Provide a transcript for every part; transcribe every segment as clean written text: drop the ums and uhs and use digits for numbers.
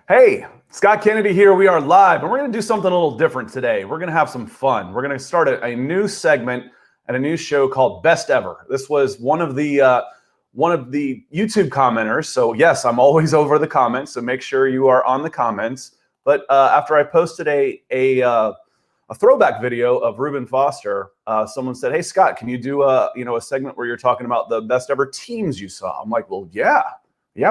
Hey, Scott Kennedy here. We are live, and we're going to do something a little different today. We're going to have some fun. We're going to start a new segment at a new show called Best Ever. This was one of the YouTube commenters. So yes, I'm always over the comments. So make sure you are on the comments. But after I posted a throwback video of Reuben Foster, someone said, "Hey Scott, can you do a segment where you're talking about the best ever teams you saw?" I'm like, "Well, yeah,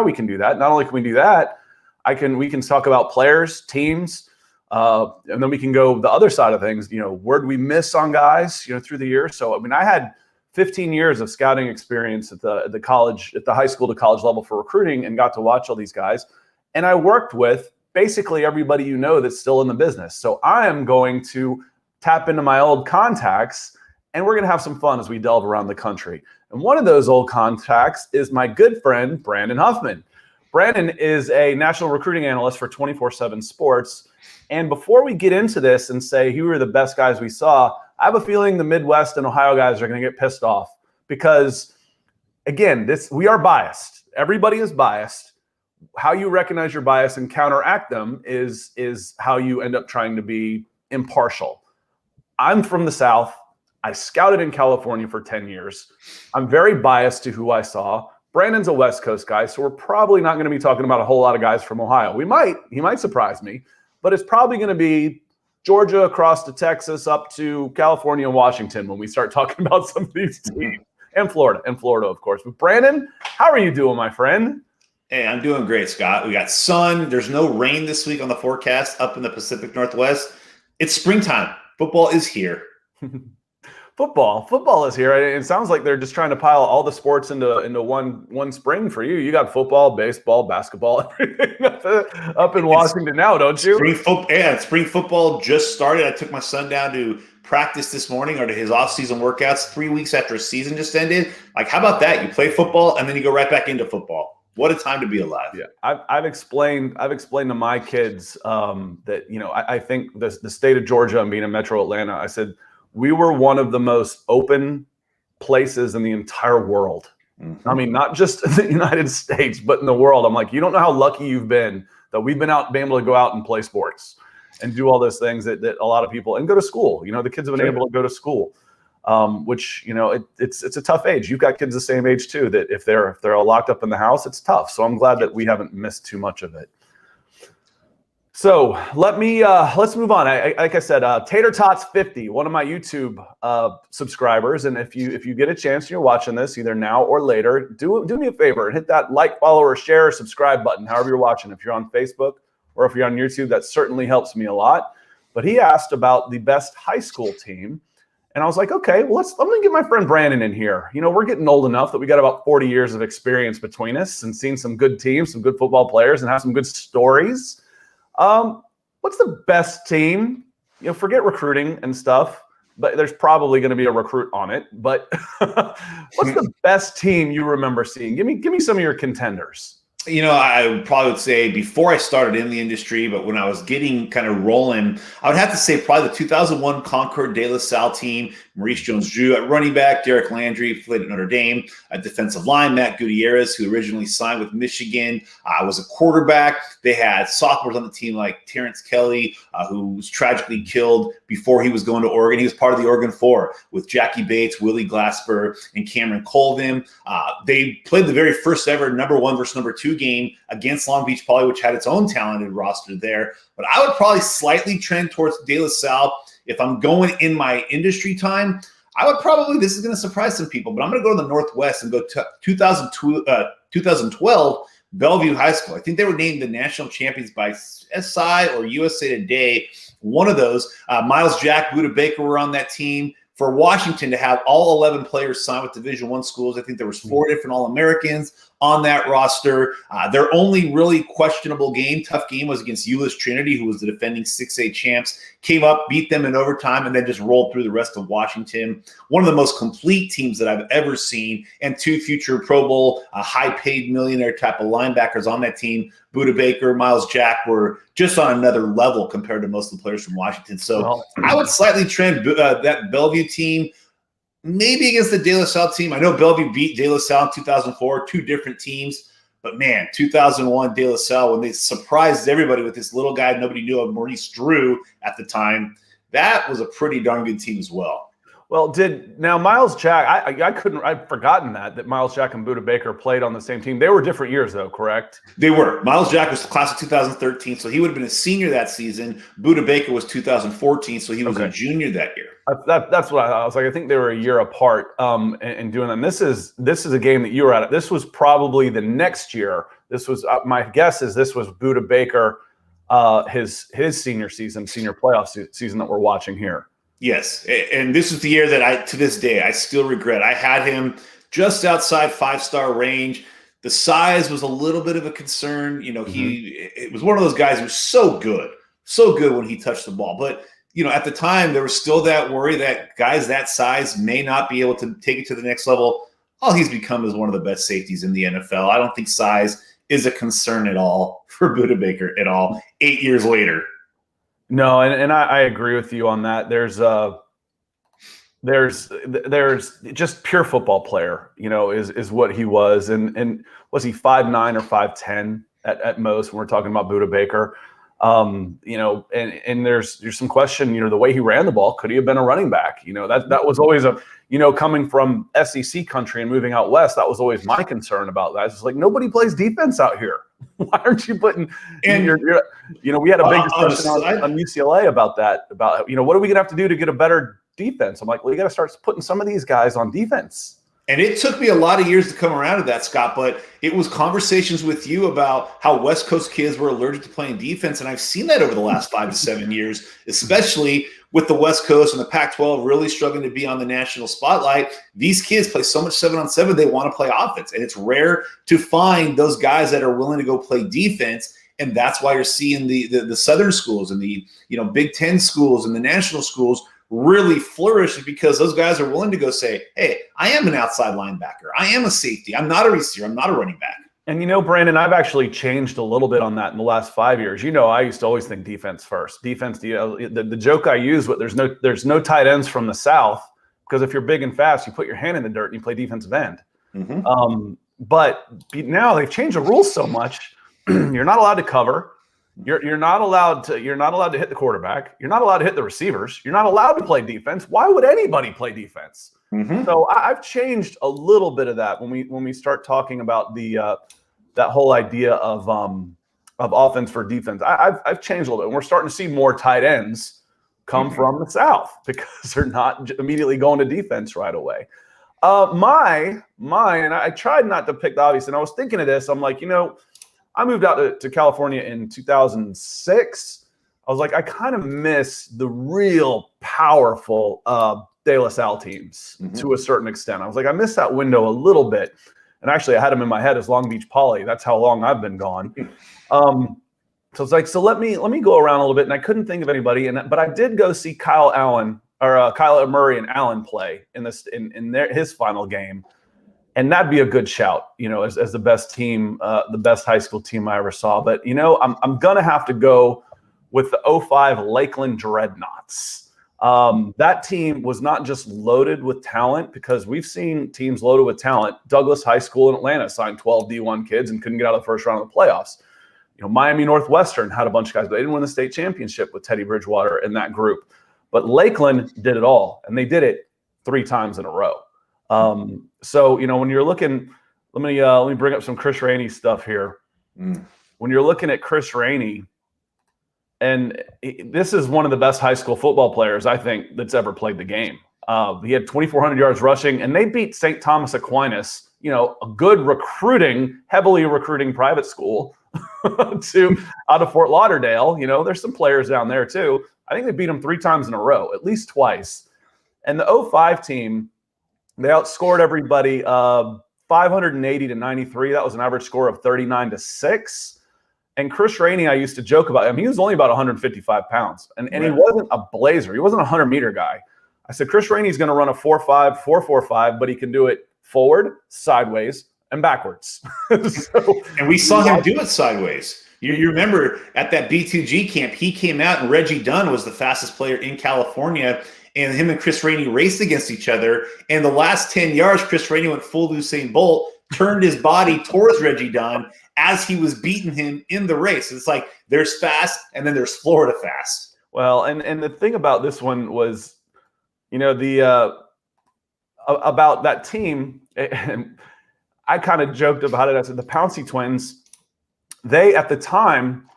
we can do that. Not only can we do that, we can talk about players, teams, and then we can go the other side of things. Where'd we miss on guys, through the years?" So, I had 15 years of scouting experience at the high school to college level for recruiting, and got to watch all these guys. And I worked with basically everybody that's still in the business. So I am going to tap into my old contacts, and we're going to have some fun as we delve around the country. And one of those old contacts is my good friend, Brandon Huffman. Brandon is a national recruiting analyst for 24/7 Sports. And before we get into this and say who were the best guys we saw, I have a feeling the Midwest and Ohio guys are going to get pissed off because, again, we are biased. Everybody is biased. How you recognize your bias and counteract them is how you end up trying to be impartial. I'm from the South. I scouted in California for 10 years. I'm very biased to who I saw. Brandon's a West Coast guy, so we're probably not going to be talking about a whole lot of guys from Ohio. He might surprise me, but it's probably going to be Georgia across to Texas up to California and Washington when we start talking about some of these teams, and Florida, of course. But Brandon, how are you doing, my friend? Hey, I'm doing great, Scott. We got sun. There's no rain this week on the forecast up in the Pacific Northwest. It's springtime. Football is here. Football is here. It sounds like they're just trying to pile all the sports into one spring for you. You got football, baseball, basketball, everything up in Washington now, don't you? Spring football just started. I took my son down to practice this morning or to his off-season workouts 3 weeks after a season just ended. Like, how about that? You play football and then you go right back into football. What a time to be alive. Yeah, I've explained to my kids that I think the state of Georgia and being in Metro Atlanta, I said we were one of the most open places in the entire world. Mm-hmm. I mean, not just in the United States, but in the world. I'm like, you don't know how lucky you've been that we've been able to go out and play sports and do all those things that a lot of people, and go to school. The kids have been able to go to school. Which it's a tough age. You've got kids the same age too, that if they're all locked up in the house, it's tough. So I'm glad that we haven't missed too much of it. So let's move on. Like I said, Tater Tots 50, one of my YouTube subscribers, and if you get a chance and you're watching this either now or later, do me a favor and hit that like, follow, or share, or subscribe button. However you're watching, if you're on Facebook or if you're on YouTube, that certainly helps me a lot. But he asked about the best high school team. And I was like, okay, well, let me get my friend Brandon in here. We're getting old enough that we got about 40 years of experience between us and seen some good teams, some good football players, and have some good stories. What's the best team? Forget recruiting and stuff, but there's probably going to be a recruit on it. But what's the best team you remember seeing? Give me some of your contenders. I probably would say before I started in the industry, but when I was getting kind of rolling, I would have to say probably the 2001 Concord De La Salle team. Maurice Jones-Drew at running back, Derek Landry played at Notre Dame. At defensive line, Matt Gutierrez, who originally signed with Michigan, was a quarterback. They had sophomores on the team like Terrence Kelly, who was tragically killed before he was going to Oregon. He was part of the Oregon Four with Jackie Bates, Willie Glasper, and Cameron Colvin. They played the very first ever number 1 versus number 2 game against Long Beach Poly, which had its own talented roster there. But I would probably slightly trend towards De La Salle. If I'm going in my industry time, I would probably, this is going to surprise some people, but I'm going to go to the Northwest and go to 2012 Bellevue High School. I think they were named the national champions by SI or USA Today. One of those. Miles Jack, Buda Baker were on that team. For Washington to have all 11 players sign with Division I schools, I think there was 4 different All-Americans on that roster. Their only really questionable game, tough game, was against Euless Trinity, who was the defending 6A champs. Came up, beat them in overtime, and then just rolled through the rest of Washington. One of the most complete teams that I've ever seen, and 2 future Pro Bowl, high-paid millionaire type of linebackers on that team. Buda Baker, Miles Jack were just on another level compared to most of the players from Washington. So I would slightly trend that Bellevue team maybe against the De La Salle team. I know Bellevue beat De La Salle in 2004, 2 different teams. But man, 2001 De La Salle, when they surprised everybody with this little guy nobody knew of, Maurice Drew at the time, that was a pretty darn good team as well. Well, Miles Jack? I'd forgotten that Miles Jack and Buda Baker played on the same team. They were different years, though, correct? They were. Miles Jack was the class of 2013, so he would have been a senior that season. Buda Baker was 2014, so he was a junior that year. That's what I was like. I think they were a year apart in doing that. And this is a game that you were at. This was probably the next year. This was my guess is this was Buda Baker, his senior playoff season that we're watching here. Yes, and this is the year that to this day, I still regret. I had him just outside 5-star range. The size was a little bit of a concern. It was one of those guys who was so good when he touched the ball. But, at the time, there was still that worry that guys that size may not be able to take it to the next level. All he's become is one of the best safeties in the NFL. I don't think size is a concern at all for Buda Baker at all 8 years later. No, and I agree with you on that. There's just pure football player, is what he was. And was he 5'9" or 5'10" at most when we're talking about Buda Baker? And there's some question, the way he ran the ball, could he have been a running back? That was always coming from SEC country and moving out west, that was always my concern about that. It's like, nobody plays defense out here. Why aren't you putting in we had a big discussion on UCLA about that, about, what are we going to have to do to get a better defense? I'm like, well, you got to start putting some of these guys on defense. And it took me a lot of years to come around to that, Scott, but it was conversations with you about how West Coast kids were allergic to playing defense. And I've seen that over the last 5 to 7 years, especially with the West Coast and the Pac-12 really struggling to be on the national spotlight. These kids play so much 7-on-7, they want to play offense. And it's rare to find those guys that are willing to go play defense. And that's why you're seeing the Southern schools and the Big Ten schools and the national schools really flourish, because those guys are willing to go say, hey, I am an outside linebacker. I am a safety. I'm not a receiver. I'm not a running back. And Brandon, I've actually changed a little bit on that in the last 5 years. I used to always think defense first. Defense, the joke I use, there's no tight ends from the South, because if you're big and fast, you put your hand in the dirt and you play defensive end. Mm-hmm. But now they've changed the rules so much. You're not allowed to cover. You're not allowed to hit the quarterback. You're not allowed to hit the receivers. You're not allowed to play defense. Why would anybody play defense? Mm-hmm. So I've changed a little bit of that when we start talking about that whole idea of offense for defense. I've changed a little bit. And we're starting to see more tight ends come from the South, because they're not immediately going to defense right away. Mine, and I tried not to pick the obvious, and I was thinking of this. I'm like, I moved out to California in 2006. I was like, I kind of miss the real powerful De La Salle teams to a certain extent. I was like, I miss that window a little bit. And actually, I had them in my head as Long Beach Poly. That's how long I've been gone. So it's like, so let me go around a little bit. And I couldn't think of anybody. But I did go see Kyle Murray and Allen play in his final game. And that'd be a good shout, as the best team, the best high school team I ever saw. But, I'm going to have to go with the 05 Lakeland Dreadnoughts. That team was not just loaded with talent, because we've seen teams loaded with talent. Douglas High School in Atlanta signed 12 D1 kids and couldn't get out of the first round of the playoffs. Miami Northwestern had a bunch of guys, but they didn't win the state championship with Teddy Bridgewater in that group. But Lakeland did it all, and they did it 3 times in a row. So, when you're looking, let me bring up some Chris Rainey stuff here. When you're looking at Chris Rainey, and this is one of the best high school football players, I think, that's ever played the game. He had 2,400 yards rushing, and they beat St. Thomas Aquinas, a good heavily recruiting private school out of Fort Lauderdale. There's some players down there too. I think they beat them 3 times in a row, at least twice. And the 05 team, they outscored everybody 580 to 93. That was an average score of 39 to 6. And Chris Rainey, I used to joke about him. He was only about 155 pounds, and he wasn't a blazer. He wasn't a 100-meter guy. I said, Chris Rainey's going to run a 4.5, 4.45, but he can do it forward, sideways, and backwards. And we saw him do it sideways. You remember at that B2G camp, he came out, and Reggie Dunn was the fastest player in California. and him and Chris Rainey raced against each other. And the last 10 yards, Chris Rainey went full Usain Bolt, turned his body towards Reggie Dunn as he was beating him in the race. It's like there's fast, and then there's Florida fast. Well, and the thing about this one was, the about that team, and I kind of joked about it. I said the Pouncey twins, they at the time,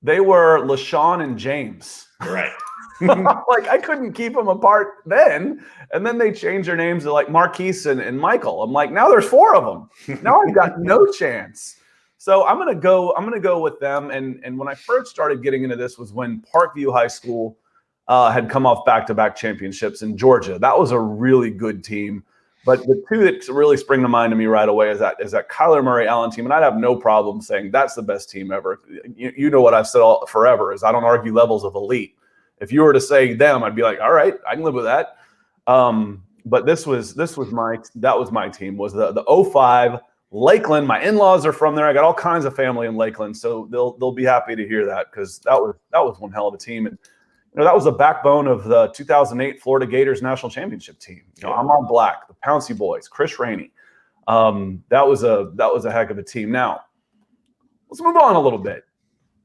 they were LaShawn and James. Right. Like I couldn't keep them apart then. And then they changed their names to like Marquise and Michael. I'm like, now there's 4 of them. Now I've got no chance. So I'm gonna go with them. And when I first started getting into this was when Parkview High School had come off back-to-back championships in Georgia. That was a really good team. But the 2 that really spring to mind to me right away is that Kyler Murray Allen team, and I'd have no problem saying that's the best team ever. You know what I've said forever is I don't argue levels of elite. If you were to say them, I'd be like, all right, I can live with that. But that was my team. Was the 05 Lakeland. My in-laws are from there. I got all kinds of family in Lakeland, so they'll be happy to hear that because that was one hell of a team. And that was the backbone of the 2008 Florida Gators national championship team. I'm all black, the Pouncey boys, Chris Rainey. That was a heck of a team. Now, let's move on a little bit.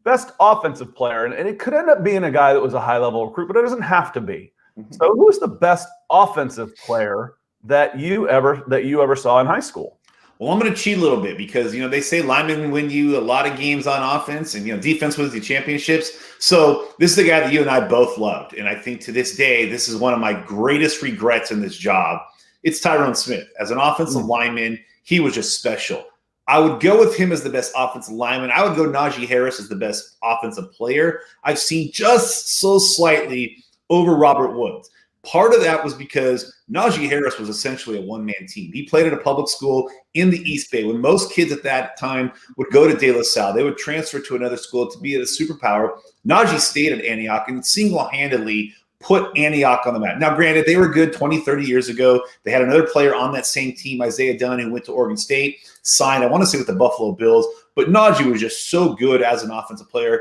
Best offensive player, and it could end up being a guy that was a high-level recruit, but it doesn't have to be. Mm-hmm. So, who was the best offensive player that you ever saw in high school? Well, I'm going to cheat a little bit because, they say linemen win you a lot of games on offense and, defense wins you championships. So this is the guy that you and I both loved. And I think to this day, this is one of my greatest regrets in this job. It's Tyrone Smith. As an offensive lineman, he was just special. I would go with him as the best offensive lineman. I would go Najee Harris as the best offensive player I've seen just so slightly over Robert Woods. Part of that was because Najee Harris was essentially a one-man team. He played at a public school in the East Bay. When most kids at that time would go to De La Salle, they would transfer to another school to be at a superpower. Najee stayed at Antioch and single-handedly put Antioch on the map. Now, granted, they were good 20, 30 years ago. They had another player on that same team, Isaiah Dunn, who went to Oregon State, signed, I want to say, with the Buffalo Bills. But Najee was just so good as an offensive player.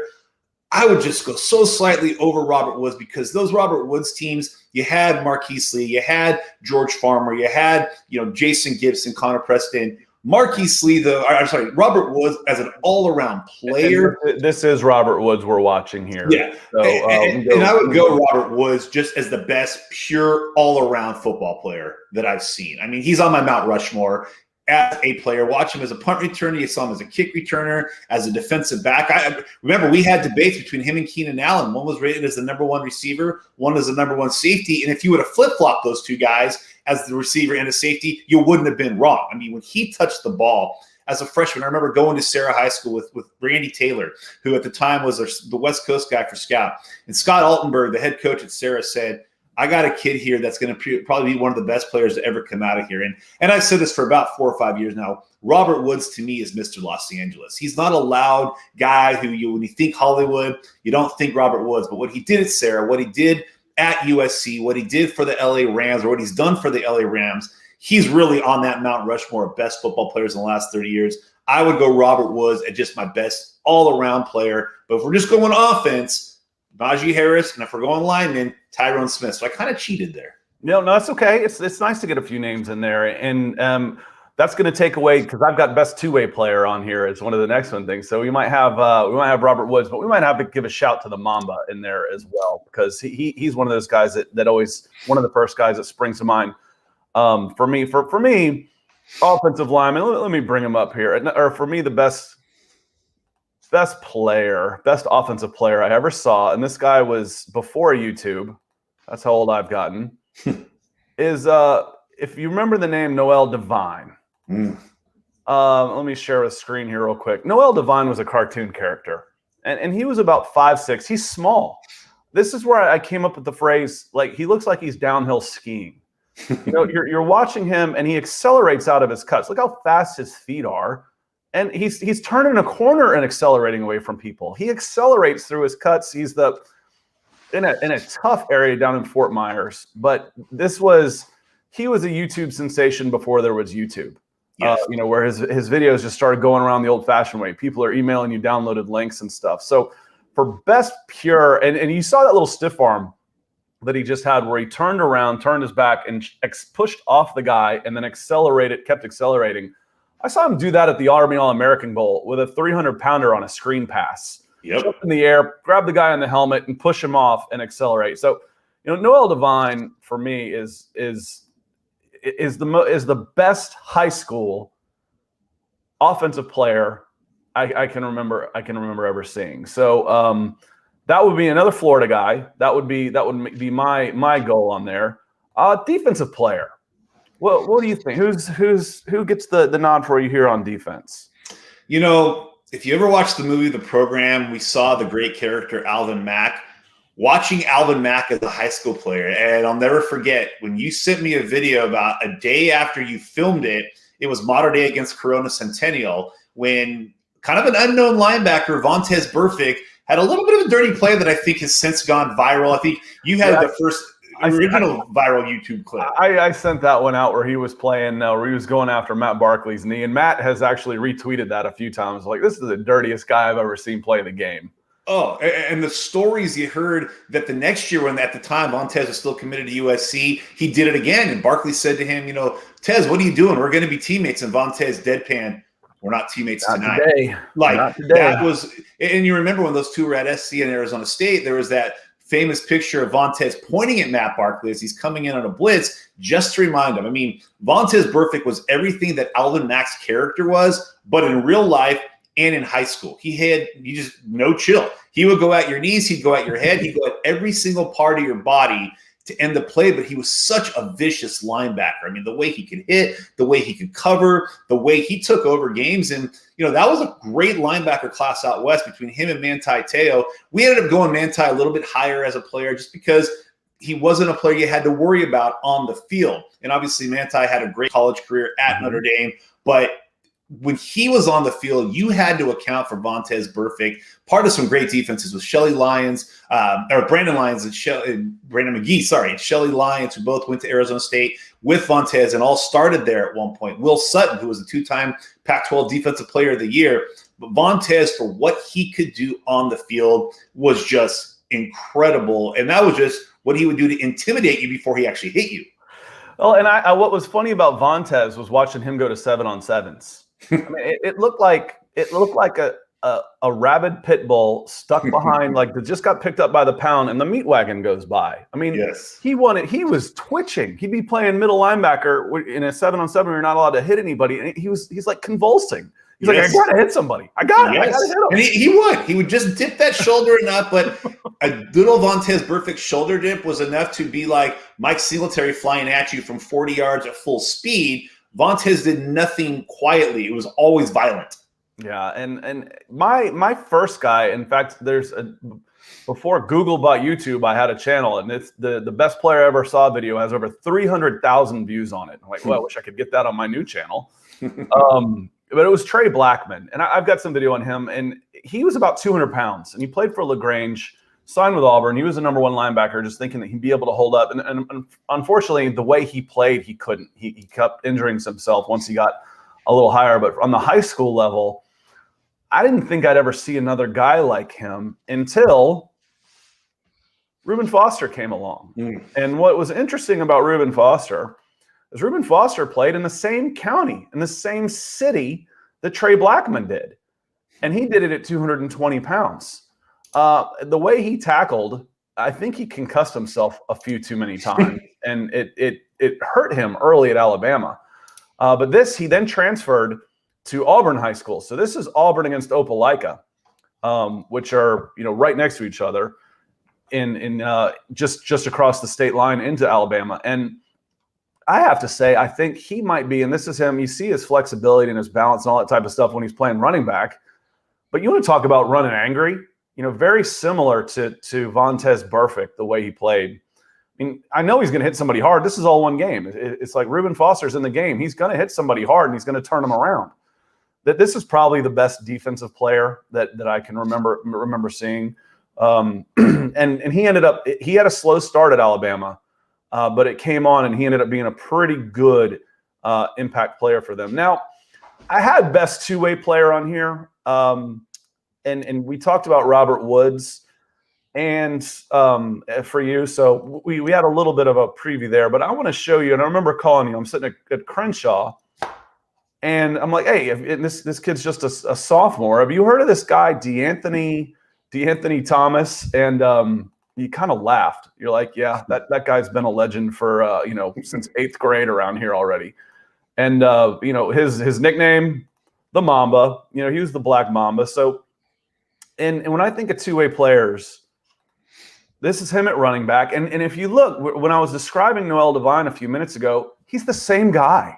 I would just go so slightly over Robert Woods because those Robert Woods teams, you had Marquise Lee, you had George Farmer, you had, Jason Gibson, Connor Preston. Marquise Lee, Robert Woods as an all-around player. This is Robert Woods we're watching here. Yeah. So, and I would go Robert Woods just as the best pure all-around football player that I've seen. I mean, he's on my Mount Rushmore as a player. Watch him as a punt returner. You saw him as a kick returner, as a defensive back. I remember we had debates between him and Keenan Allen. One was rated as the number 1 receiver. One as the number 1 safety. And if you would have flip-flopped those 2 guys as the receiver and a safety, you wouldn't have been wrong. I mean, when he touched the ball as a freshman, I remember going to Sarah High School with Randy Taylor, who at the time was the West Coast guy for Scout. And Scott Altenberg, the head coach at Sarah, said, I got a kid here that's going to probably be one of the best players to ever come out of here. And I've said this for about 4 or 5 years now. Robert Woods, to me, is Mr. Los Angeles. He's not a loud guy who when you think Hollywood, you don't think Robert Woods. But what he did at Sarah, what he did at USC, what he did for the LA Rams, or what he's done for the LA Rams, he's really on that Mount Rushmore of best football players in the last 30 years. I would go Robert Woods as just my best all-around player. But if we're just going offense, Najee Harris, and if we're going lineman, Tyrone Smith. So I kind of cheated there. No, that's okay. It's nice to get a few names in there, and that's going to take away because I've got best two-way player on here as one of the next one things. So we might have Robert Woods, but we might have to give a shout to the Mamba in there as well because he's one of those guys that always one of the first guys that springs to mind for me. For me, offensive lineman. Let me bring him up here. Or for me, the best offensive player I ever saw, and this guy was before YouTube. That's how old I've gotten. Is if you remember the name Noel Devine. Let me share a screen here real quick. Noel Devine was a cartoon character, and he was about 5'6". He's small. This is where I came up with the phrase, like, he looks like he's downhill skiing. You're watching him, and he accelerates out of his cuts. Look how fast his feet are. And he's turning a corner and accelerating away from people. He accelerates through his cuts. He's in a tough area down in Fort Myers. But he was a YouTube sensation before there was YouTube. Yes. Where his videos just started going around the old-fashioned way. People are emailing you downloaded links and stuff. So for best pure, and you saw that little stiff arm that he just had where he turned around, turned his back, and pushed off the guy and then kept accelerating. I saw him do that at the Army All-American Bowl with a 300-pounder on a screen pass. Yep. Jump in the air, grab the guy on the helmet, and push him off and accelerate. So, Noel Devine for me is the best high school offensive player I can remember ever seeing. So that would be another Florida guy. That would be my goal on there. Defensive player. What do you think? Who gets the nod for you here on defense? If you ever watched the movie The Program, we saw the great character Alvin Mack. Watching Alvin Mack as a high school player, and I'll never forget when you sent me a video about a day after you filmed it. It was Modern Day against Corona Centennial when kind of an unknown linebacker, Vontaze Burfict, had a little bit of a dirty play that I think has since gone viral. I think you had the first original viral YouTube clip. I sent that one out where he was playing, where he was going after Matt Barkley's knee, and Matt has actually retweeted that a few times. Like, this is the dirtiest guy I've ever seen play the game. Oh, and the stories you heard that the next year, when at the time Vontaze was still committed to USC, he did it again. And Barkley said to him, Tez, what are you doing? We're going to be teammates. And Vontaze deadpan, we're not teammates tonight. Today. Like, that was – and you remember when those two were at SC and Arizona State, there was that famous picture of Vontaze pointing at Matt Barkley as he's coming in on a blitz just to remind him. I mean, Vontaze Burfict was everything that Alvin Mack's character was, but in real life – and in high school, he just no chill. He would go at your knees, he'd go at your head, he'd go at every single part of your body to end the play. But he was such a vicious linebacker. I mean, the way he could hit, the way he could cover, the way he took over games. And, that was a great linebacker class out west between him and Manti Te'o. We ended up going Manti a little bit higher as a player just because he wasn't a player you had to worry about on the field. And obviously Manti had a great college career at Notre Dame, but when he was on the field, you had to account for Vontaze Burfict. Part of some great defenses with Brandon Lyons and Brandon McGee, and Shelly Lyons, who both went to Arizona State with Vontaze and all started there at one point. Will Sutton, who was a two-time Pac-12 Defensive Player of the Year. But Vontaze, for what he could do on the field, was just incredible. And that was just what he would do to intimidate you before he actually hit you. Well, and what was funny about Vontaze was watching him go to 7-on-7s. I mean, it looked like a rabid pit bull stuck behind, like, that just got picked up by the pound, and the meat wagon goes by. I mean, yes. He was twitching. He'd be playing middle linebacker in a 7-on-7 where you're not allowed to hit anybody, and he's like convulsing. He's like, I gotta hit somebody. I gotta hit him. And he would just dip that shoulder enough, but a little Vontaze Burfict shoulder dip was enough to be like Mike Singletary flying at you from 40 yards at full speed. Vontaze did nothing quietly. It was always violent. Yeah, and my first guy, in fact, before Google bought YouTube, I had a channel, and it's the best player I ever saw video has over 300,000 views on it. I'm like, well, I wish I could get that on my new channel. But it was Trey Blackman, and I've got some video on him, and he was about 200 pounds, and he played for LaGrange, signed with Auburn. He was the number one linebacker, just thinking that he'd be able to hold up. And unfortunately, the way he played, he couldn't. He kept injuring himself once he got a little higher. But on the high school level, I didn't think I'd ever see another guy like him until Reuben Foster came along. And what was interesting about Reuben Foster is Reuben Foster played in the same county, in the same city that Trey Blackman did. And he did it at 220 pounds. The way he tackled, I think he concussed himself a few too many times, and it hurt him early at Alabama. But he then transferred to Auburn High School. So this is Auburn against Opelika, which are right next to each other, in just across the state line into Alabama. And I have to say, I think he might be, and this is him. You see his flexibility and his balance and all that type of stuff when he's playing running back. But you want to talk about running angry. Very similar to Vontaze Burfict, the way he played. I mean, I know he's going to hit somebody hard. This is all one game. It's like Reuben Foster's in the game. He's going to hit somebody hard, and he's going to turn them around. This is probably the best defensive player that I can remember seeing. And he had a slow start at Alabama, but it came on, and he ended up being a pretty good impact player for them. Now, I had best two-way player on here. And we talked about Robert Woods. and for you. So we had a little bit of a preview there, but I want to show you. And I remember calling you. I'm sitting at Crenshaw, and I'm like, hey, this kid's just a sophomore. Have you heard of this guy, DeAnthony Thomas? And you kind of laughed. You're like, yeah, that guy's been a legend for since 8th grade around here already. And his nickname, the Mamba. He was the Black Mamba. So, and when I think of two-way players, this is him at running back. And if you look, when I was describing Noel Devine a few minutes ago, he's the same guy.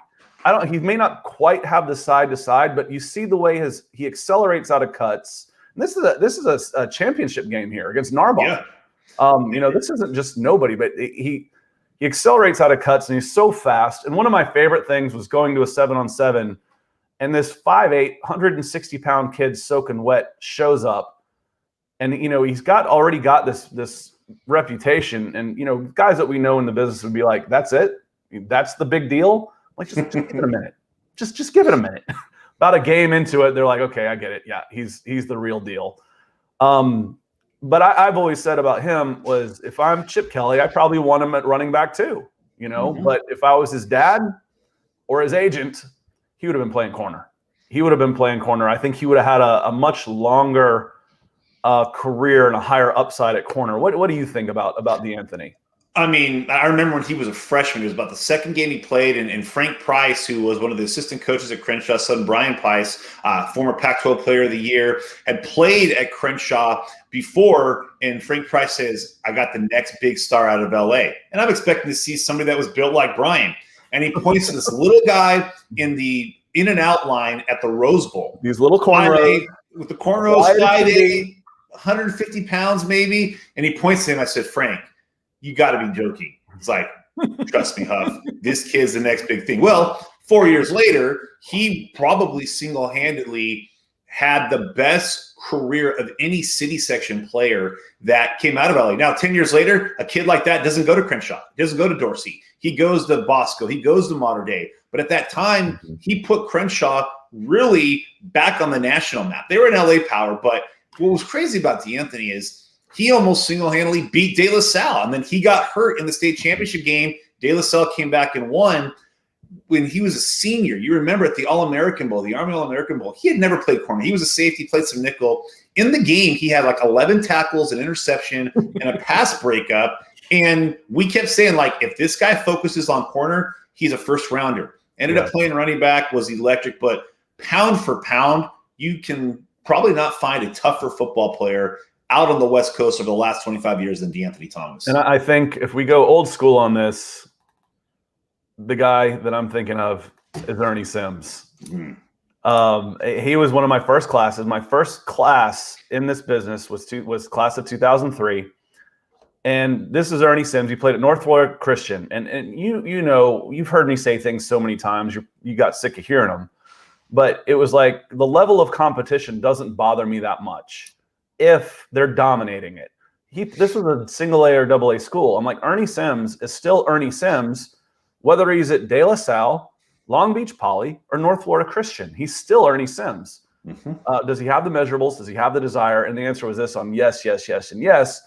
He may not quite have the side to side, but you see the way he accelerates out of cuts. And this is a championship game here against Narbonne. Yeah. This isn't just nobody, but he accelerates out of cuts and he's so fast. And one of my favorite things was going to a 7-on-7, and this 5'8", 160-pound kid soaking wet shows up, and he's already got this reputation, and guys that we know in the business would be like, that's it, that's the big deal. Like, just give it a minute, just give it a minute. About a game into it, they're like, okay, I get it. Yeah, he's the real deal. But I've always said about him was, if I'm Chip Kelly, I probably want him at running back too. But if I was his dad or his agent, he would have been playing corner. I think he would have had a much longer career and a higher upside at corner. What do you think about DeAnthony? I mean, I remember when he was a freshman, it was about the second game he played, and Frank Price, who was one of the assistant coaches at Crenshaw, son Brian Price, former Pac-12 Player of the Year, had played at Crenshaw before, and Frank Price says, I got the next big star out of LA. And I'm expecting to see somebody that was built like Brian. And he points to this little guy in the in and out line at the Rose Bowl. These little cornrows. With the cornrows, 5'8", 150 pounds maybe. And he points to him. I said, Frank, you got to be joking. It's like, trust me, Huff, this kid's the next big thing. Well, 4 years later, he probably single-handedly had the best career of any city section player that came out of LA. Now, 10 years later, a kid like that doesn't go to Crenshaw. He doesn't go to Dorsey. He goes to Bosco. He goes to Mater Dei. But at that time, he put Crenshaw really back on the national map. They were an LA power, but what was crazy about DeAnthony is he almost single-handedly beat De La Salle, and then he got hurt in the state championship game. De La Salle came back and won when he was a senior. You remember at the All-American Bowl, the Army All-American Bowl, he had never played corner. He was a safety, played some nickel. In the game, he had like 11 tackles, an interception, and a pass breakup. And we kept saying, like, if this guy focuses on corner, he's a first-rounder. Ended up playing running back, was electric, but pound for pound, you can probably not find a tougher football player out on the West Coast over the last 25 years than DeAnthony Thomas. And I think if we go old school on this, the guy that I'm thinking of is Ernie Sims. He was one of my first classes. My first class in this business was class of 2003. And this is Ernie Sims. He played at North Florida Christian. And you've heard me say things so many times, you got sick of hearing them. But it was like the level of competition doesn't bother me that much if they're dominating it. This was a single A or double A school. I'm like, Ernie Sims is still Ernie Sims, whether he's at De La Salle, Long Beach Poly, or North Florida Christian. He's still Ernie Sims. Does he have the measurables? Does he have the desire? And the answer was this on yes, yes, yes, and yes.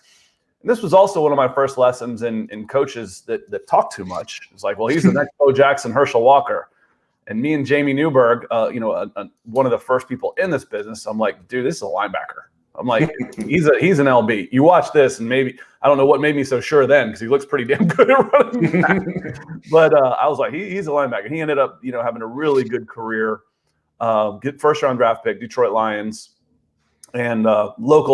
And this was also one of my first lessons in coaches that talk too much. It's like, well, he's the next Bo Jackson, Herschel Walker. And me and Jamie Newberg, one of the first people in this business, I'm like, dude, this is a linebacker. I'm like, he's an LB. You watch this, and maybe I don't know what made me so sure then, because he looks pretty damn good at running back. But I was like, he's a linebacker. He ended up, having a really good career. Get first-round draft pick, Detroit Lions, and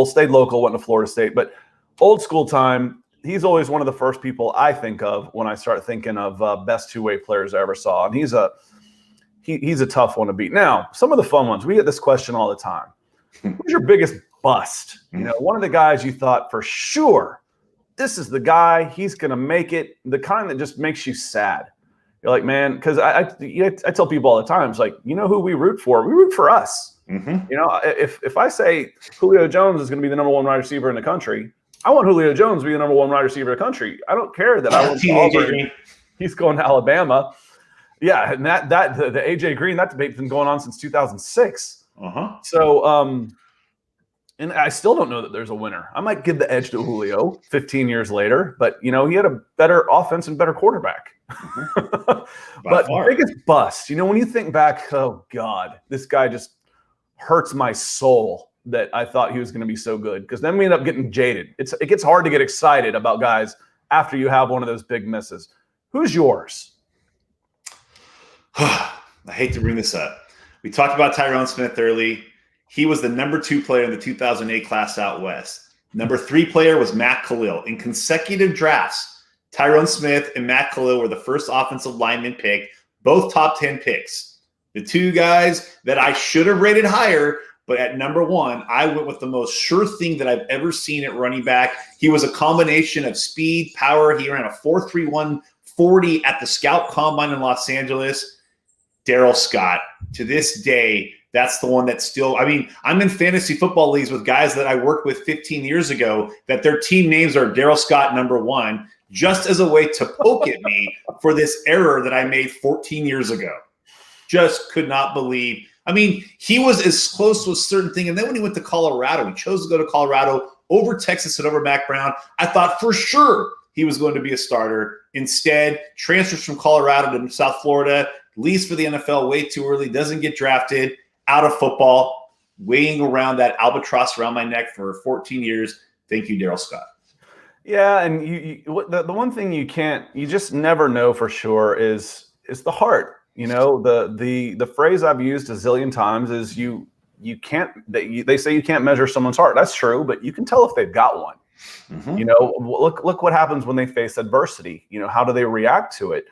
stayed local, went to Florida State. But old school time, he's always one of the first people I think of when I start thinking of best two-way players I ever saw. And he's a tough one to beat. Now, some of the fun ones, we get this question all the time. Who's your biggest bust? One of the guys you thought for sure, this is the guy, he's going to make it, the kind that just makes you sad. You're like, man, because I tell people all the time, it's like, who we root for? We root for us. If I say Julio Jones is going to be the number one wide receiver in the country, I want Julio Jones to be the number one wide receiver in the country. I don't care that I want Auburn. He's going to Alabama. Yeah, and the AJ Green, that debate's been going on since 2006. So And I still don't know that there's a winner. I might give the edge to Julio 15 years later, but he had a better offense and better quarterback. But far. biggest bust, when you think back, oh God, this guy just hurts my soul that I thought he was going to be so good, because then we end up getting jaded. It gets hard to get excited about guys after you have one of those big misses. Who's yours? I hate to bring this up. We talked about Tyron Smith early. He was the number 2 player in the 2008 class out west. Number 3 player was Matt Khalil. In consecutive drafts, Tyron Smith and Matt Khalil were the first offensive lineman picked, both top 10 picks. The 2 guys that I should have rated higher, but at number 1, I went with the most sure thing that I've ever seen at running back. He was a combination of speed, power. He ran a 4.31 40 at the Scout Combine in Los Angeles. Darrell Scott. To this day, that's the one that's still – I'm in fantasy football leagues with guys that I worked with 15 years ago that their team names are Darrell Scott number 1, just as a way to poke at me for this error that I made 14 years ago. Just could not believe – he was as close to a certain thing. And then when he went to Colorado, he chose to go to Colorado over Texas and over Mac Brown. I thought for sure he was going to be a starter. Instead, transfers from Colorado to South Florida, leaves for the NFL way too early, doesn't get drafted, out of football, weighing around that albatross around my neck for 14 years. Thank you, Darrell Scott. Yeah, and the one thing you just never know for sure is the heart. The phrase I've used a zillion times is you can't. They say you can't measure someone's heart. That's true, but you can tell if they've got one. Mm-hmm. Look what happens when they face adversity. How do they react to it?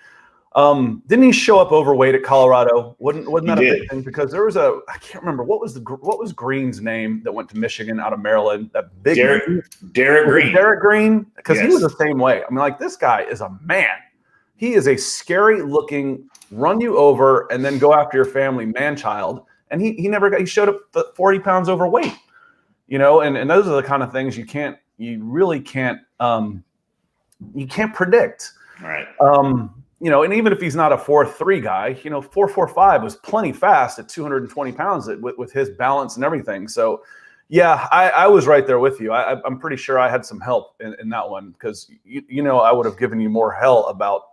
Didn't he show up overweight at Colorado? Wasn't that a big thing? Because there was I can't remember what was Green's name that went to Michigan out of Maryland. That big Derek Green. Derek Green, because he was the same way. This guy is a man. He is a scary looking, run you over and then go after your family man-child. And he showed up 40 pounds overweight. And those are the kind of things you really can't predict. Right. And even if he's not a 4.3 guy, 4.45 was plenty fast at 220 pounds with his balance and everything. So, yeah, I was right there with you. I'm pretty sure I had some help in that one, because, I would have given you more hell about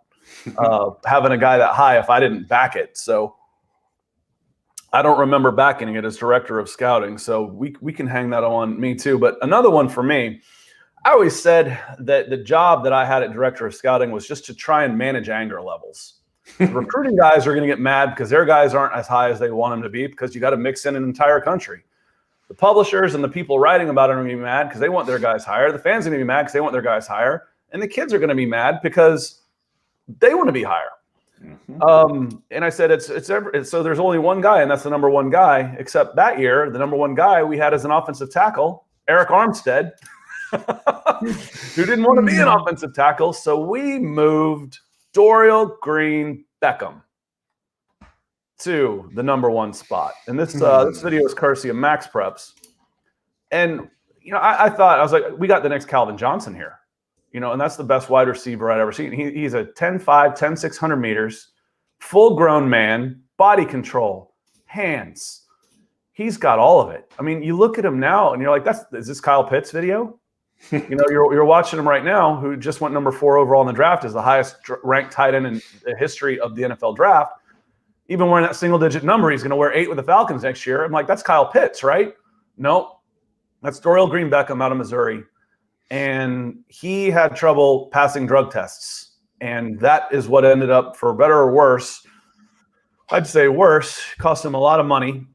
having a guy that high if I didn't back it. So I don't remember backing it as director of scouting. So we can hang that on me too. But another one for me, I always said that the job that I had at director of scouting was just to try and manage anger levels. Recruiting guys are going to get mad because their guys aren't as high as they want them to be, because you got to mix in an entire country. The publishers and the people writing about it are going to be mad because they want their guys higher. The fans are going to be mad because they want their guys higher. And the kids are going to be mad because they want to be higher. Mm-hmm. And I said, so there's only one guy, and that's the number 1 guy, except that year, the number 1 guy we had as an offensive tackle, Eric Armstead, who didn't want to be an offensive tackle. So we moved Dorial Green Beckham to the number 1 spot. And this video is courtesy of Max Preps. And, I thought, I was like, we got the next Calvin Johnson here. And that's the best wide receiver I'd ever seen. He's a 10.5, 10.600 meters, full-grown man, body control, hands. He's got all of it. You look at him now, and you're like, is this Kyle Pitts video? You're watching him right now, who just went number 4 overall in the draft, is the highest ranked tight end in the history of the NFL draft. Even wearing that single-digit number, he's going to wear 8 with the Falcons next year. I'm like, that's Kyle Pitts, right? Nope. That's Dorial Green Beckham out of Missouri. And he had trouble passing drug tests. And that is what ended up, for better or worse, I'd say worse, cost him a lot of money.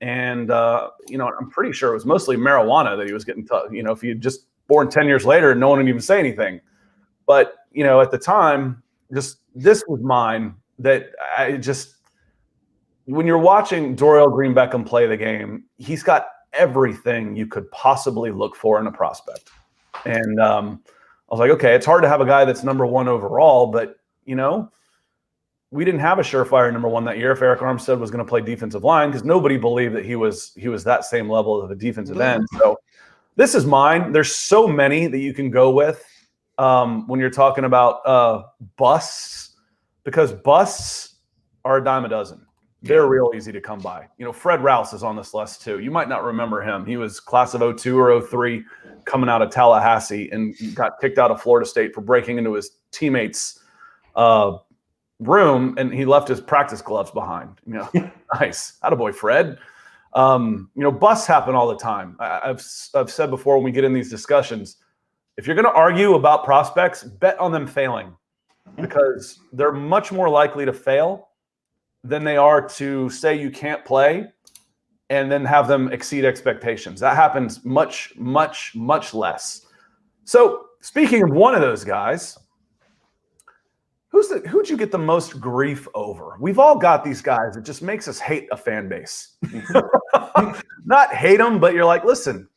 And, I'm pretty sure it was mostly marijuana that he was getting, if he had just born 10 years later, no one would even say anything. But, at the time, this was mine that when you're watching Dorial Green Beckham play the game, he's got everything you could possibly look for in a prospect. And I was like, okay, it's hard to have a guy that's number 1 overall, but, we didn't have a surefire number 1 that year if Eric Armstead was going to play defensive line, because nobody believed that he was that same level of a defensive end. So this is mine. There's so many that you can go with when you're talking about busts, because busts are a dime a dozen. They're real easy to come by. Fred Rouse is on this list too. You might not remember him. He was class of 02 or 03 coming out of Tallahassee and got kicked out of Florida State for breaking into his teammates' room, and he left his practice gloves behind. Nice. Attaboy, Fred. Busts happen all the time. I've said before when we get in these discussions, if you're going to argue about prospects, bet on them failing, because they're much more likely to fail than they are to say you can't play and then have them exceed expectations. That happens much, much, much less. So speaking of one of those guys, who'd you get the most grief over? We've all got these guys. It just makes us hate a fan base. Not hate them, but you're like, listen,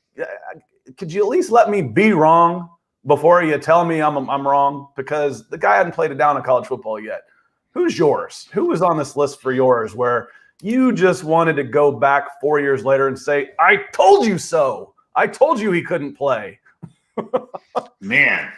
could you at least let me be wrong before you tell me I'm wrong? Because the guy hadn't played it down in college football yet. Who's yours? Who was on this list for yours where you just wanted to go back 4 years later and say, I told you so. I told you he couldn't play. Man,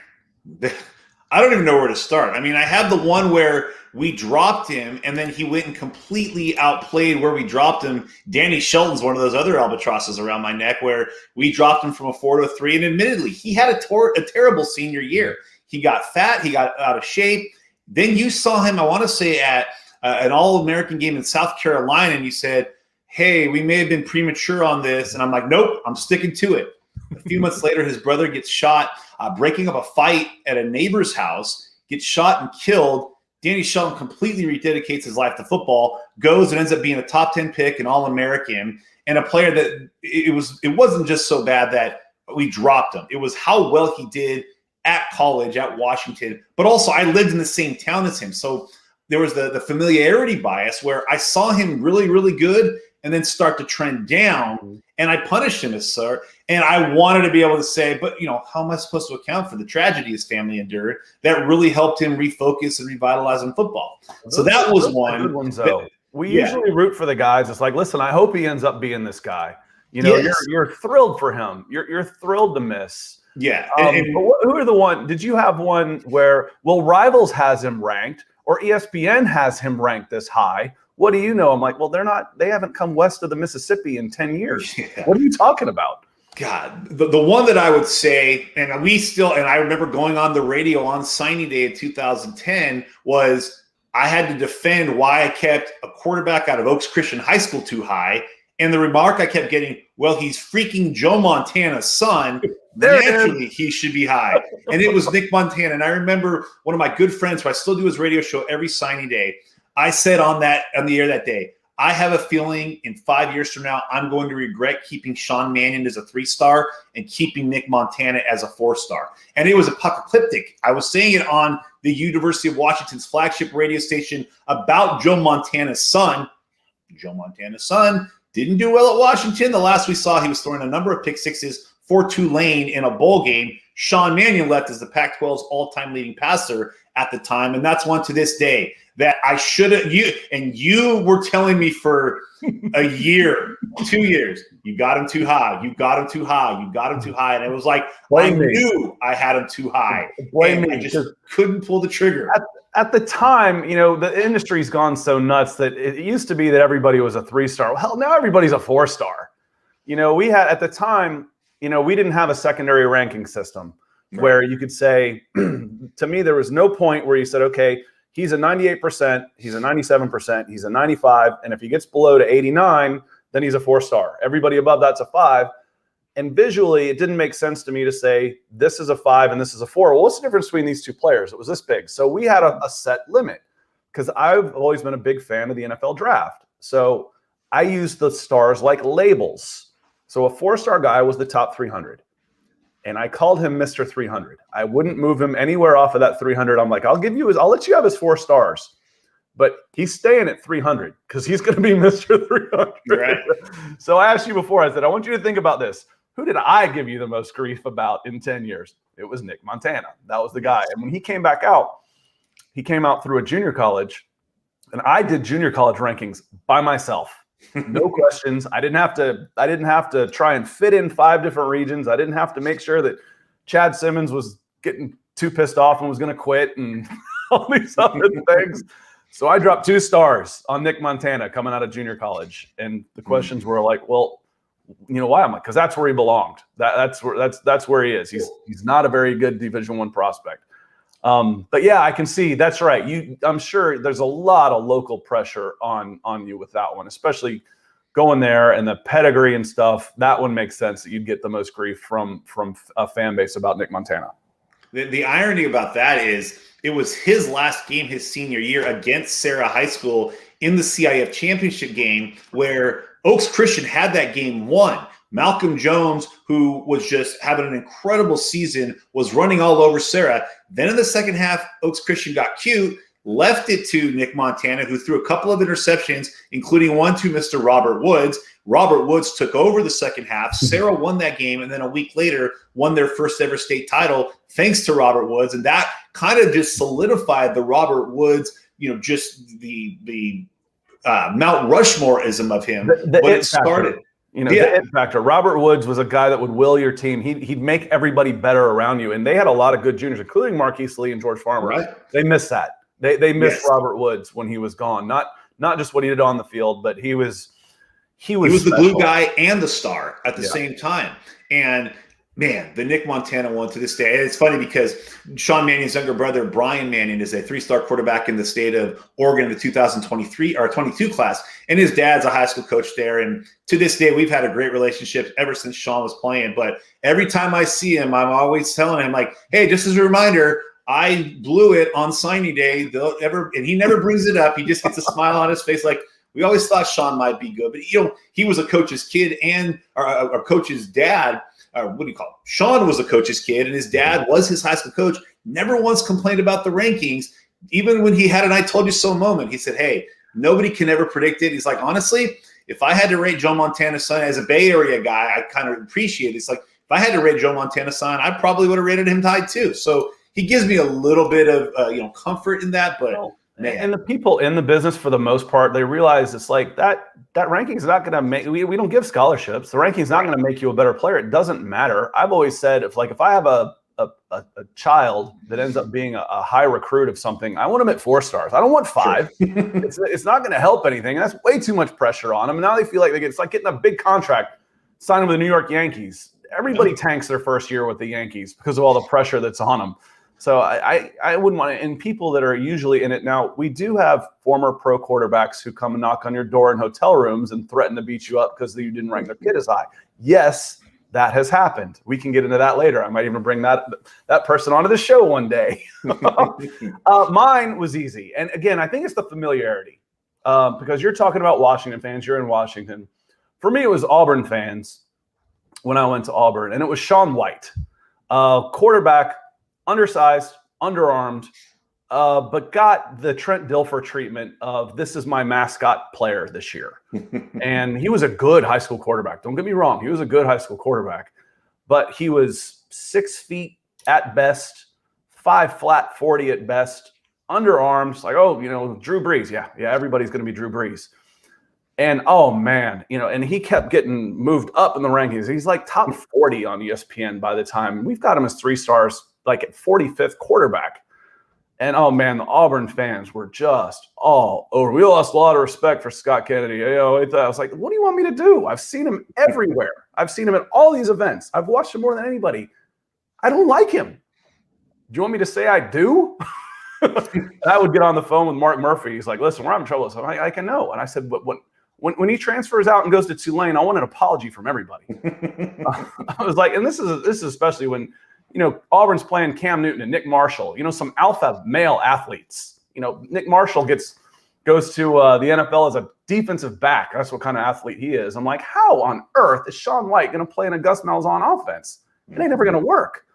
I don't even know where to start. I mean, I had the one where we dropped him and then he went and completely outplayed where we dropped him. Danny Shelton's one of those other albatrosses around my neck where we dropped him from a 4 to a 3. And admittedly, he had a terrible senior year. He got fat. He got out of shape. Then you saw him, I want to say, at an All-American game in South Carolina, and you said, hey, we may have been premature on this. And I'm like, nope, I'm sticking to it. A few months later, his brother gets shot, breaking up a fight at a neighbor's house, gets shot and killed. Danny Shelton completely rededicates his life to football, goes and ends up being a top 10 pick, an All-American, and a player that it wasn't just so bad that we dropped him. It was how well he did at college, at Washington, but also I lived in the same town as him. So there was the familiarity bias where I saw him really, really good and then start to trend down, and I punished him as sir. And I wanted to be able to say, but how am I supposed to account for the tragedy his family endured that really helped him refocus and revitalize in football? So that was one. Good ones, though. We usually root for the guys. It's like, listen, I hope he ends up being this guy. You're thrilled for him. You're thrilled to miss. Yeah. But who are the one? Did you have one where Rivals has him ranked or ESPN has him ranked this high? What do you know? I'm like, well, they haven't come west of the Mississippi in 10 years. Yeah. What are you talking about? God, the one that I would say, and I remember going on the radio on signing day of 2010 was I had to defend why I kept a quarterback out of Oaks Christian High School too high. And the remark I kept getting, well, he's freaking Joe Montana's son. Naturally, he should be high. And it was Nick Montana. And I remember one of my good friends who I still do his radio show every signing day. I said on the air that day, I have a feeling in 5 years from now, I'm going to regret keeping Sean Mannion as a 3-star and keeping Nick Montana as a 4-star. And it was apocalyptic. I was saying it on the University of Washington's flagship radio station about Joe Montana's son. Joe Montana's son didn't do well at Washington. The last we saw, he was throwing a number of pick sixes for Tulane in a bowl game. Sean Mannion left as the Pac-12's all-time leading passer at the time, and that's one to this day that I should have. You were telling me for a year, 2 years, you got him too high. You got him too high. You got him too high, and it was like I knew I had him too high. I just couldn't pull the trigger. At the time, the industry's gone so nuts that it used to be that everybody was a 3-star. Well, now everybody's a 4-star. We had at the time, we didn't have a secondary ranking system where you could say, to me, there was no point where you said, okay, he's a 98%, he's a 97%, he's a 95, and if he gets below to 89, then he's a 4-star. Everybody above that's a 5. And visually, it didn't make sense to me to say, this is a 5 and this is a 4. Well, what's the difference between these two players? It was this big. So we had a set limit because I've always been a big fan of the NFL draft. So I used the stars like labels. So a 4-star guy was the top 300. And I called him Mr. 300. I wouldn't move him anywhere off of that 300. I'm like, I'll let you have his 4 stars. But he's staying at 300 because he's going to be Mr. 300. Right. So I asked you before, I said, I want you to think about this. Who did I give you the most grief about in 10 years? It was Nick Montana. That was the guy. And when he came back out, he came out through a junior college. And I did junior college rankings by myself. No questions. I didn't have to try and fit in 5 different regions. I didn't have to make sure that Chad Simmons was getting too pissed off and was going to quit and all these other things. So I dropped 2 stars on Nick Montana coming out of junior college, and the questions were like, well, why? I'm like, because that's where he belonged. That's where he is. He's not a very good Division I prospect. But yeah, I can see that's right. I'm sure there's a lot of local pressure on you with that one, especially going there and the pedigree and stuff. That one makes sense that you'd get the most grief from a fan base about Nick Montana. The irony about that is it was his last game his senior year against Sarah High School in the CIF championship game where Oaks Christian had that game won. Malcolm Jones, who was just having an incredible season, was running all over Sarah. Then in the second half, Oaks Christian got cute, left it to Nick Montana, who threw a couple of interceptions, including one to Mr. Robert Woods. Robert Woods took over the second half. Sarah won that game, and then a week later won their first ever state title thanks to Robert Woods. And that kind of just solidified the Robert Woods, just the Mount Rushmore-ism of him. But it started. The it factor. Robert Woods was a guy that would will your team. He'd make everybody better around you. And they had a lot of good juniors, including Marquise Lee and George Farmer. Right. They missed that. They missed Robert Woods when he was gone. Not just what he did on the field, but he was the glue guy and the star at the same time. And man, the Nick Montana one to this day. It's funny because Sean Manning's younger brother, Brian Manning, is a 3-star quarterback in the state of Oregon in the 2023 or 22 class. And his dad's a high school coach there. And to this day, we've had a great relationship ever since Sean was playing. But every time I see him, I'm always telling him, like, hey, just as a reminder, I blew it on signing day. And he never brings it up. He just gets a smile on his face like, we always thought Sean might be good. But, he was a coach's kid and a coach's dad. What do you call it? Sean was a coach's kid, and his dad was his high school coach. Never once complained about the rankings. Even when he had an I told you so moment, he said, hey, nobody can ever predict it. He's like, honestly, if I had to rate Joe Montana's son as a Bay Area guy, I kind of appreciate it. It's like, if I had to rate Joe Montana's son, I probably would have rated him high too. So he gives me a little bit of comfort in that, but man. And the people in the business, for the most part, they realize it's like that ranking's not going to make. We don't give scholarships. The ranking's not going to make you a better player. It doesn't matter. I've always said if I have a child that ends up being a high recruit of something, I want him at 4 stars. I don't want 5. Sure. It's not going to help anything. That's way too much pressure on them. And now they feel like it's like getting a big contract, signing with the New York Yankees. Everybody tanks their first year with the Yankees because of all the pressure that's on them. So I wouldn't want to, and people that are usually in it now, we do have former pro quarterbacks who come and knock on your door in hotel rooms and threaten to beat you up because you didn't rank their kid as high. Yes, that has happened. We can get into that later. I might even bring that person onto the show one day. Mine was easy. And again, I think it's the familiarity because you're talking about Washington fans. You're in Washington. For me, it was Auburn fans when I went to Auburn, and it was Shaun White, quarterback, undersized, underarmed, but got the Trent Dilfer treatment of this is my mascot player this year. And he was a good high school quarterback. Don't get me wrong. He was a good high school quarterback, but he was 6 feet at best, 5 flat 40 at best, underarms, like, Drew Brees. Yeah, everybody's going to be Drew Brees. And, oh, man, and he kept getting moved up in the rankings. He's like top 40 on ESPN by the time. We've got him as 3 stars, like at 45th quarterback. And, oh, man, the Auburn fans were just all over. We lost a lot of respect for Scott Kennedy. I was like, what do you want me to do? I've seen him everywhere. I've seen him at all these events. I've watched him more than anybody. I don't like him. Do you want me to say I do? I would get on the phone with Mark Murphy. He's like, listen, we're having trouble. So I can know. And I said, but when he transfers out and goes to Tulane, I want an apology from everybody. I was like, and this is especially when, Auburn's playing Cam Newton and Nick Marshall, some alpha male athletes. Nick Marshall goes to the NFL as a defensive back. That's what kind of athlete he is. I'm like, how on earth is Shaun White going to play in a Gus Malzahn offense? It ain't never going to work.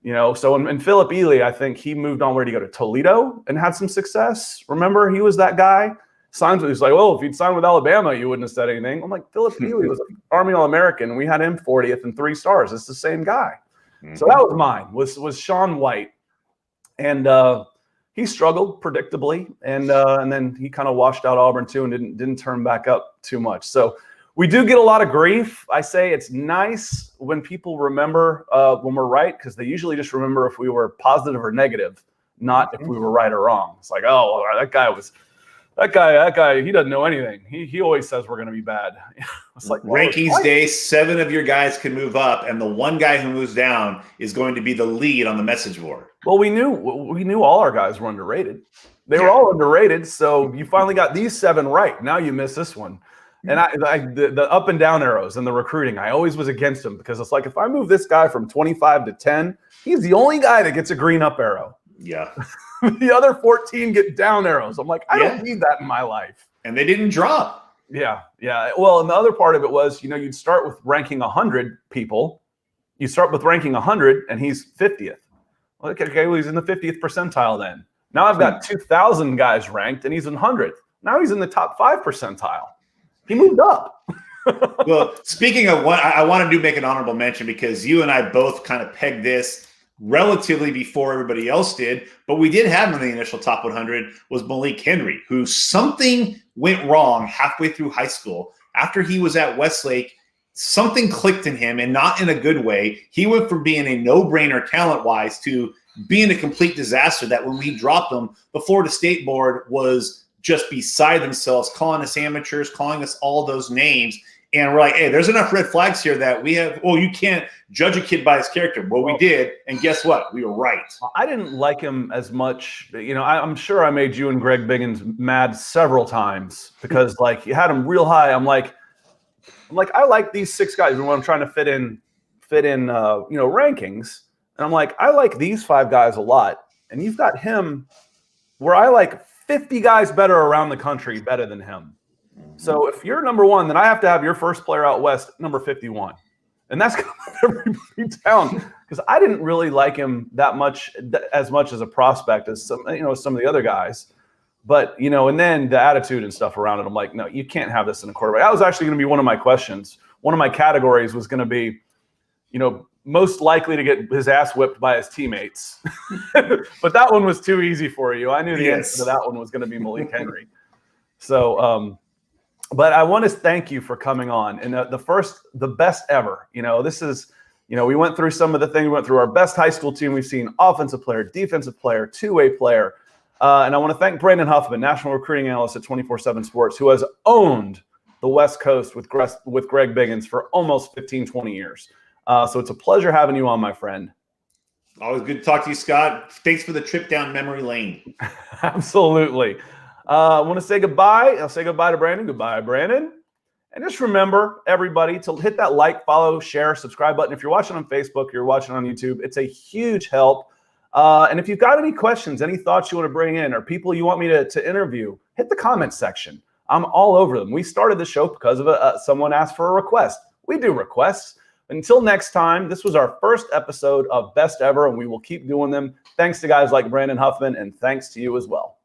So in Philip Ely, I think he moved on. Where did he go? To Toledo and had some success. Remember, he was that guy. Signs with, he's like, well, if you'd signed with Alabama, you wouldn't have said anything. I'm like, Philip Ely was an Army All-American. We had him 40th and 3 stars. It's the same guy. So that was mine, was Shaun White. And he struggled predictably. And then he kind of washed out Auburn too and didn't turn back up too much. So we do get a lot of grief. I say it's nice when people remember when we're right, because they usually just remember if we were positive or negative, not if we were right or wrong. It's like, oh, that guy was That guy, he doesn't know anything. He always says we're going to be bad. It's like, rankings day, 7 of your guys can move up, and the one guy who moves down is going to be the lead on the message board. Well, we knew all our guys were underrated. They were all underrated. So you finally got these 7 right. Now you miss this one. And the up and down arrows and the recruiting, I always was against them because it's like, if I move this guy from 25 to 10, he's the only guy that gets a green up arrow. Yeah. The other 14 get down arrows. I'm like, I don't need that in my life. And they didn't drop. Yeah. Well, and the other part of it was, you'd start with ranking 100 people. You start with ranking 100 and he's 50th. Okay, well, he's in the 50th percentile then. Now I've got 2,000 guys ranked and he's in 100th. Now he's in the top 5 percentile. He moved up. Well, speaking of what, I want to make an honorable mention because you and I both kind of pegged this relatively before everybody else did, but we did have him in the initial top 100 was Malik Henry, who something went wrong halfway through high school. After he was at Westlake, something clicked in him and not in a good way. He went from being a no-brainer talent-wise to being a complete disaster that when we dropped him, the Florida State board was just beside themselves, calling us amateurs, calling us all those names. And we're like, hey, there's enough red flags here that we have, you can't judge a kid by his character. Well, we did. And guess what? We were right. I didn't like him as much. I'm sure I made you and Greg Biggins mad several times because you had him real high. I'm like, I like these 6 guys when I'm trying to fit in rankings. And I'm like, I like these 5 guys a lot. And you've got him where I like 50 guys better around the country better than him. So if you're number 1, then I have to have your first player out west, number 51. And that's going to move everybody down because I didn't really like him that much, as much as a prospect as some of the other guys. But, and then the attitude and stuff around it, I'm like, no, you can't have this in a quarterback. That was actually going to be one of my questions. One of my categories was going to be, most likely to get his ass whipped by his teammates. But that one was too easy for you. I knew the answer to that one was going to be Malik Henry. So, but I want to thank you for coming on. And the best ever. This is, we went through some of the things. We went through our best high school team. We've seen offensive player, defensive player, two-way player. And I want to thank Brandon Huffman, national recruiting analyst at 24/7 Sports, who has owned the West Coast with Greg Biggins for almost 15, 20 years. So it's a pleasure having you on, my friend. Always good to talk to you, Scott. Thanks for the trip down memory lane. Absolutely. I want to say goodbye. I'll say goodbye to Brandon. Goodbye, Brandon. And just remember, everybody, to hit that like, follow, share, subscribe button. If you're watching on Facebook, you're watching on YouTube, it's a huge help. And if you've got any questions, any thoughts you want to bring in, or people you want me to interview, hit the comments section. I'm all over them. We started the show because of someone asked for a request. We do requests. Until next time, this was our first episode of Best Ever, and we will keep doing them. Thanks to guys like Brandon Huffman, and thanks to you as well.